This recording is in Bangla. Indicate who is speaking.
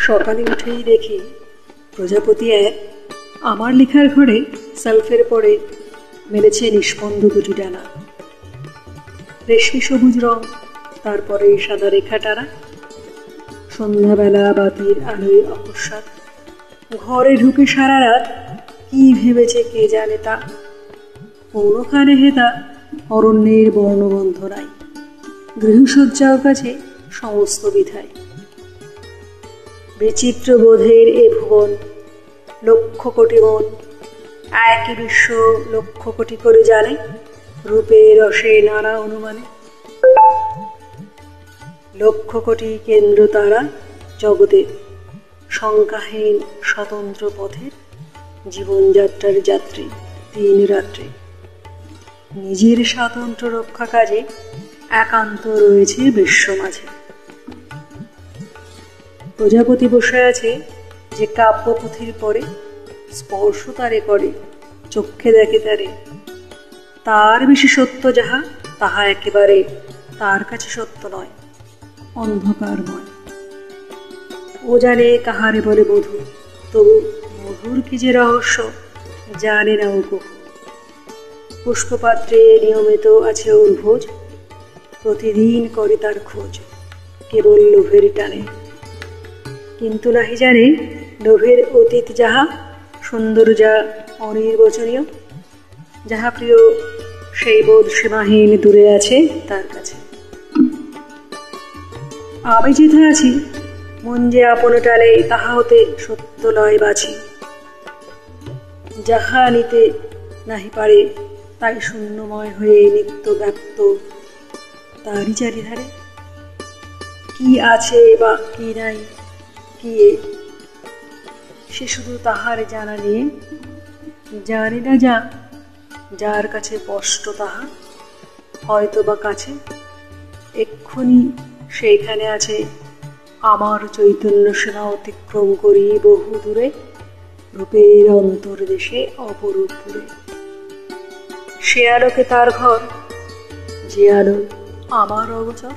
Speaker 1: সকালে উঠেই দেখি প্রজাপতি এক আমার লেখার ঘরে সেলফের পরে মেলেছে নিষ্পন্দ দুটি ডানা। রেশমি সবুজ রং, তারপরে সাদা রেখা টানা। সন্ধ্যাবেলা বাতির আলোয় অকস্মাৎ ঘরে ঢুকে সারা রাত কি ভেবেছে কে জানে তা। কোনোখানে হেতা অরণ্যের বর্ণবন্ধ নাই, গৃহসজ্জার কাছে সমস্ত বিধায়। বিচিত্র বোধের এ ভুবন, লক্ষ কোটি মন একই বিশ্ব লক্ষ কোটি করে জানে, রূপে রসে নানা অনুমানে। লক্ষ কোটি কেন্দ্র তারা জগতের, সংখ্যাহীন স্বতন্ত্র পথের জীবনযাত্রার যাত্রী দিন রাত্রে। নিজের স্বাতন্ত্র্য রক্ষা কাজে একান্ত রয়েছে বিশ্ব মাঝে। প্রজাপতি বসে আছে যে কাব্যপুথির পরে, স্পর্শ তারে করে চক্ষে দেখে তারে। তার বেশি সত্য যাহা তাহা একেবারে তার কাছে সত্য নয়, অন্ধকারময়। ও জানে কাহারে বলে বধূ, তবু মধুর কি যে রহস্য জানে না ও কহু। পুষ্পপাত্রে নিয়মিত আছে ওর ভোজ, প্রতিদিন করে তার খোঁজ কেবল লোভের টানে। কিন্তু নাহি জানে লোভের অতীত যাহা, সুন্দর যা অনির্বচনীয়, যাহা প্রিয় সেই বোধ সীমাহীন দূরে আছে তার কাছে। আমি যেথা আছি মন যে আপন টালে, তাহা হতে সত্য লয় বাছি। যাহা নিতে নাহি পারে তাই শূন্যময় হয়ে নিত্য ব্যক্ত তারই চারিধারে। কি আছে বা কি নাই, কি সে শুধু তাহার জানা নিয়ে। জানি না যা যার কাছে স্পষ্ট তাহা, হয়তো বা কাছে এক্ষুনি সেইখানে আছে আমার চৈতন্য সেনা অতিক্রম করি বহু দূরে, রূপের অন্তর্দেশে অপরূপ পুরে। সে আলোকে তার ঘর, যে আলো আমার অগোচর।